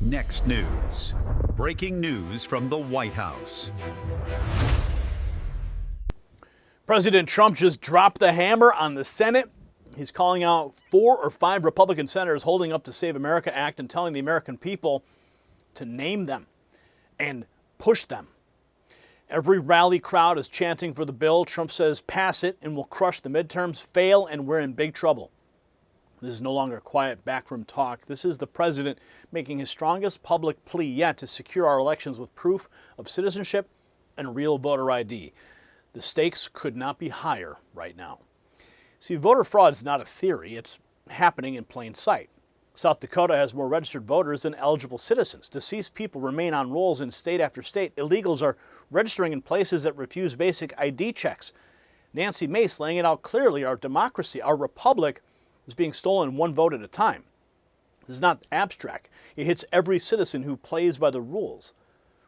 Next news. Breaking news from the White House. President Trump just dropped the hammer on the Senate. He's calling out 4 or 5 Republican senators holding up the Save America Act and telling the American people to name them and push them. Every rally crowd is chanting for the bill. Trump says pass it and we'll crush the midterms, fail, and we're in big trouble. This is no longer quiet backroom talk. This is the president making his strongest public plea yet to secure our elections with proof of citizenship and real voter ID. The stakes could not be higher right now. See, voter fraud is not a theory. It's happening in plain sight. South Dakota has more registered voters than eligible citizens. Deceased people remain on rolls in state after state. Illegals are registering in places that refuse basic ID checks. Nancy Mace laying it out clearly. Our democracy, our republic, is being stolen one vote at a time. This is not abstract. It hits every citizen who plays by the rules.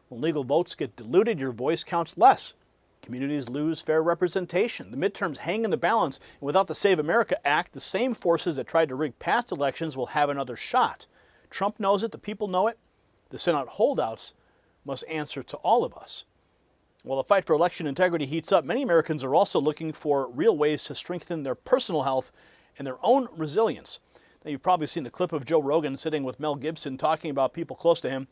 When legal votes get diluted, your voice counts less. Communities lose fair representation. The midterms hang in the balance, and without the Save America Act, the same forces that tried to rig past elections will have another shot. Trump knows it, the people know it. The Senate holdouts must answer to all of us. While the fight for election integrity heats up, many Americans are also looking for real ways to strengthen their personal health and their own resilience. Now, you've probably seen the clip of Joe Rogan sitting with Mel Gibson talking about people close to him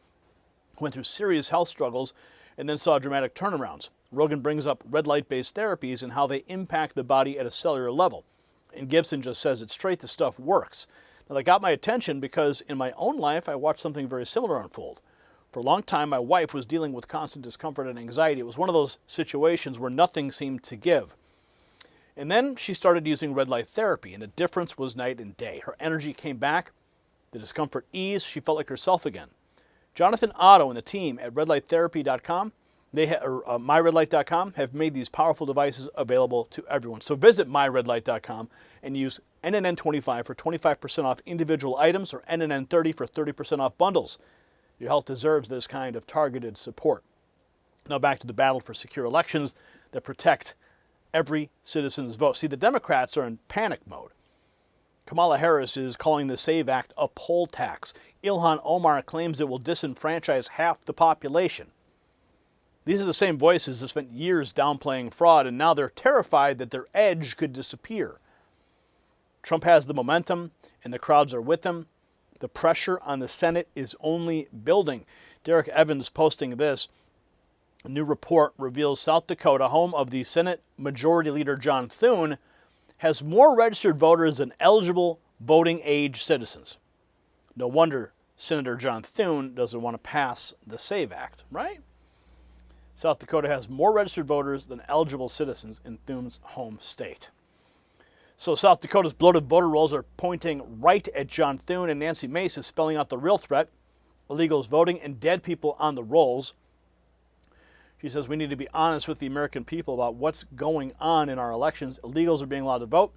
who went through serious health struggles and then saw dramatic turnarounds. Rogan brings up red light-based therapies and how they impact the body at a cellular level. And Gibson just says it straight, the stuff works. Now, that got my attention because in my own life, I watched something very similar unfold. For a long time, my wife was dealing with constant discomfort and anxiety. It was one of those situations where nothing seemed to give. And then she started using red light therapy, and the difference was night and day. Her energy came back, the discomfort eased, she felt like herself again. Jonathan Otto and the team at redlighttherapy.com, myredlight.com, have made these powerful devices available to everyone. So visit myredlight.com and use NNN25 for 25% off individual items or NNN30 for 30% off bundles. Your health deserves this kind of targeted support. Now back to the battle for secure elections that protect every citizen's vote. See, the Democrats are in panic mode. Kamala Harris is calling the SAVE Act a poll tax. Ilhan Omar claims it will disenfranchise half the population. These are the same voices that spent years downplaying fraud, and now they're terrified that their edge could disappear. Trump has the momentum, and the crowds are with him. The pressure on the Senate is only building. Derek Evans posting this. A new report reveals South Dakota, home of the Senate Majority Leader John Thune, has more registered voters than eligible voting age citizens. No wonder Senator John Thune doesn't want to pass the SAVE Act, right? South Dakota has more registered voters than eligible citizens in Thune's home state. So South Dakota's bloated voter rolls are pointing right at John Thune, and Nancy Mace is spelling out the real threat: illegals voting and dead people on the rolls. She says we need to be honest with the American people about what's going on in our elections. Illegals are being allowed to vote.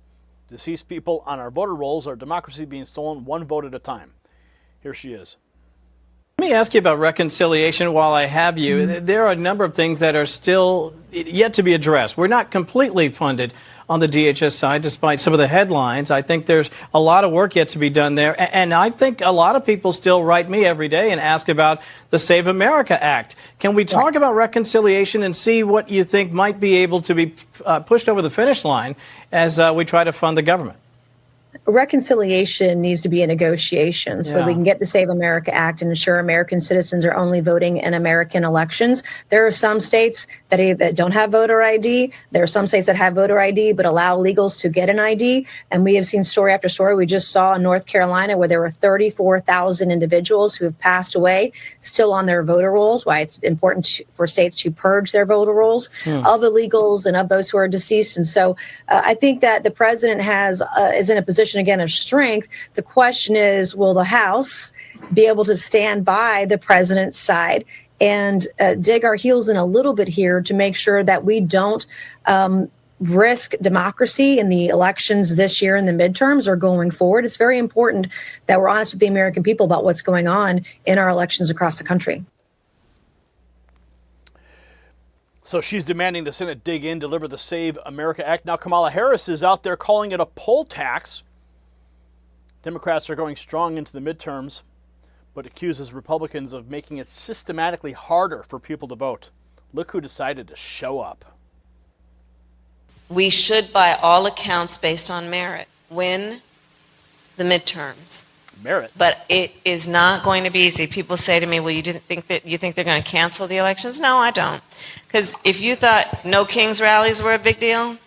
Deceased people on our voter rolls. Our democracy being stolen one vote at a time. Here she is. Let me ask you about reconciliation while I have you. There are a number of things that are still yet to be addressed. We're not completely funded on the DHS side, despite some of the headlines. I think there's a lot of work yet to be done there. And I think a lot of people still write me every day and ask about the Save America Act. Can we talk about reconciliation and see what you think might be able to be pushed over the finish line as we try to fund the government? Reconciliation needs to be a negotiation so that we can get the Save America Act and ensure American citizens are only voting in American elections. There are some states that don't have voter ID. There are some states that have voter ID but allow illegals to get an ID. And we have seen story after story. We just saw in North Carolina where there were 34,000 individuals who have passed away still on their voter rolls, why it's important for states to purge their voter rolls of illegals and of those who are deceased. And so I think that the president is in a position again of strength. The question is, will the House be able to stand by the president's side and dig our heels in a little bit here to make sure that we don't risk democracy in the elections this year in the midterms or going forward? It's very important that we're honest with the American people about what's going on in our elections across the country. So she's demanding the Senate dig in, deliver the Save America Act. Now Kamala Harris is out there calling it a poll tax. Democrats are going strong into the midterms. but accuses Republicans of making it systematically harder for people to vote. Look who decided to show up. We should, by all accounts, based on merit, win the midterms. Merit. But it is not going to be easy. People say to me, well, you think they're going to cancel the elections? No, I don't. Because if you thought no Kings rallies were a big deal,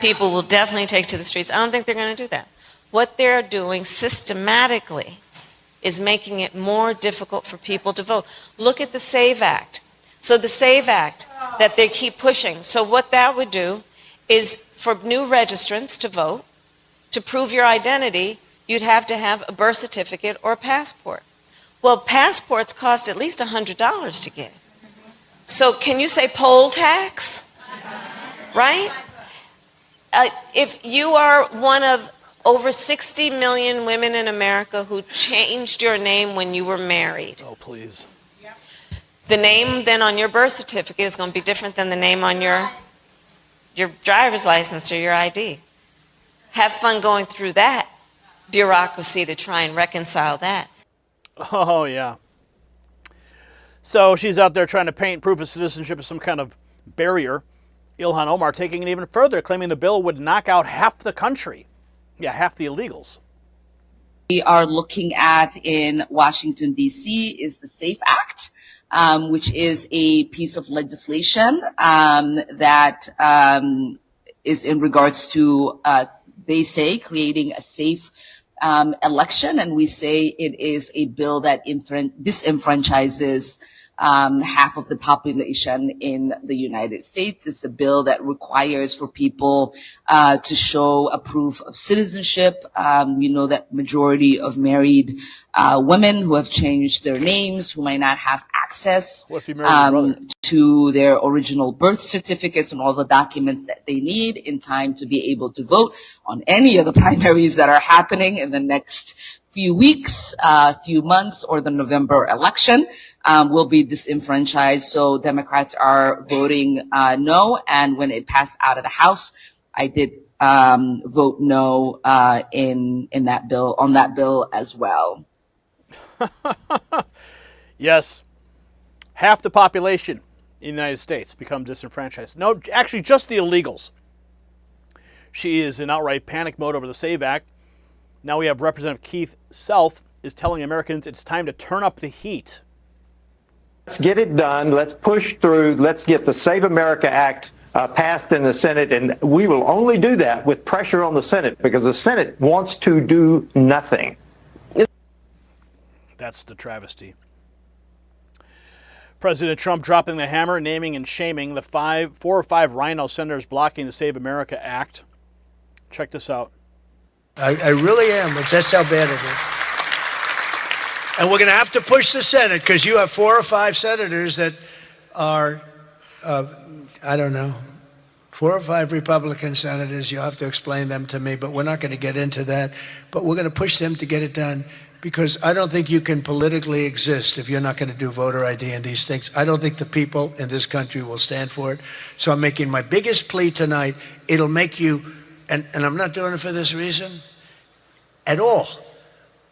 people will definitely take to the streets. I don't think they're going to do that. What they're doing systematically is making it more difficult for people to vote. Look at the SAVE Act. So the SAVE Act that they keep pushing. So what that would do is for new registrants to vote, to prove your identity, you'd have to have a birth certificate or a passport. Well, passports cost at least $100 to get. So can you say poll tax? Right? If you are one of over 60 million women in America who changed your name when you were married. Oh, please. The name then on your birth certificate is going to be different than the name on your driver's license or your ID. Have fun going through that bureaucracy to try and reconcile that. Oh, yeah. So she's out there trying to paint proof of citizenship as some kind of barrier. Ilhan Omar taking it even further, claiming the bill would knock out half the country. Yeah, half the illegals. We are looking at in Washington, D.C. is the SAFE Act, which is a piece of legislation that is in regards to, they say, creating a safe election. And we say it is a bill that disenfranchises half of the population in the United States. It's a bill that requires for people to show a proof of citizenship. We know that majority of married women who have changed their names, who might not have access to their original birth certificates and all the documents that they need in time to be able to vote on any of the primaries that are happening in the next few weeks, few months, or the November election. Will be disenfranchised. So Democrats are voting no. And when it passed out of the House, I did vote no in that bill, on that bill as well. Yes. Half the population in the United States become disenfranchised. No, actually just the illegals. She is in outright panic mode over the SAVE Act. Now we have Representative Keith Self is telling Americans it's time to turn up the heat. Let's get it done. Let's push through. Let's get the Save America Act passed in the Senate. And we will only do that with pressure on the Senate because the Senate wants to do nothing. That's the travesty. President Trump dropping the hammer, naming and shaming the 4 or 5 rhino senators blocking the Save America Act. Check this out. I really am. That's how bad it is. And we're going to have to push the Senate because you have 4 or 5 senators that are, I don't know, 4 or 5 Republican senators. You'll have to explain them to me, but we're not going to get into that. But we're going to push them to get it done because I don't think you can politically exist if you're not going to do voter ID and these things. I don't think the people in this country will stand for it. So I'm making my biggest plea tonight. It'll make you, and I'm not doing it for this reason at all.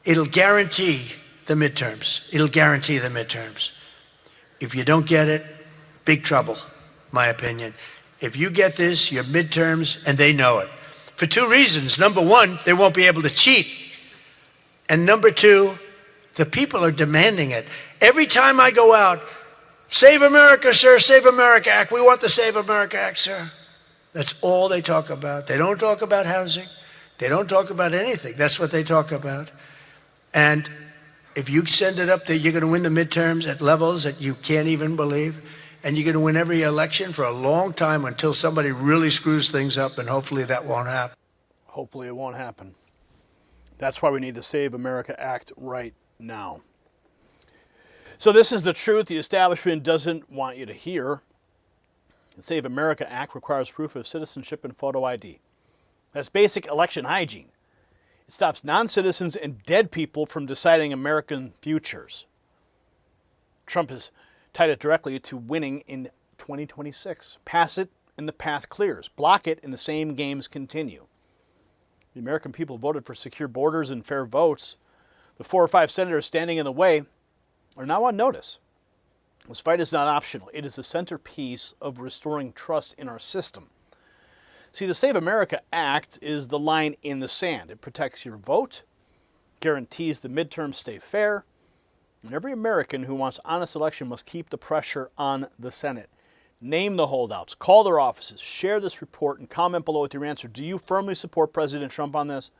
It'll guarantee the midterms. It'll guarantee the midterms. If you don't get it, big trouble, my opinion. If you get this, your midterms, and they know it. For 2 reasons. Number 1, they won't be able to cheat. And number 2, the people are demanding it. Every time I go out, Save America, sir, Save America Act. We want the Save America Act, sir. That's all they talk about. They don't talk about housing. They don't talk about anything. That's what they talk about. And if you send it up there, you're going to win the midterms at levels that you can't even believe. And you're going to win every election for a long time until somebody really screws things up, and hopefully that won't happen. Hopefully it won't happen. That's why we need the Save America Act right now. So this is the truth the establishment doesn't want you to hear. The Save America Act requires proof of citizenship and photo ID. That's basic election hygiene. It stops non-citizens and dead people from deciding American futures. Trump has tied it directly to winning in 2026. Pass it and the path clears. Block it and the same games continue. The American people voted for secure borders and fair votes. The 4 or 5 senators standing in the way are now on notice. This fight is not optional. It is the centerpiece of restoring trust in our system. See, the Save America Act is the line in the sand. It protects your vote, guarantees the midterms stay fair, and every American who wants honest election must keep the pressure on the Senate. Name the holdouts, call their offices, share this report, and comment below with your answer. Do you firmly support President Trump on this?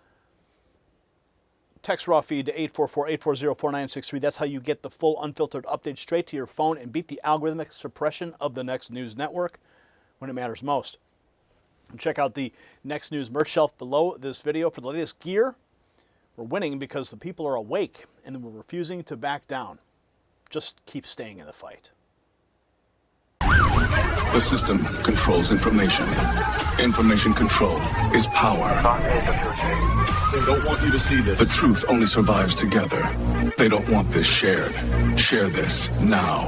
Text raw feed to 844-840-4963. That's how you get the full unfiltered update straight to your phone and beat the algorithmic suppression of the Next News Network when it matters most. And check out the Next News merch shelf below this video for the latest gear. We're winning because the people are awake and we're refusing to back down. Just keep staying in the fight. The system controls information. Information control is power. They don't want you to see this. The truth only survives together. They don't want this shared. Share this now.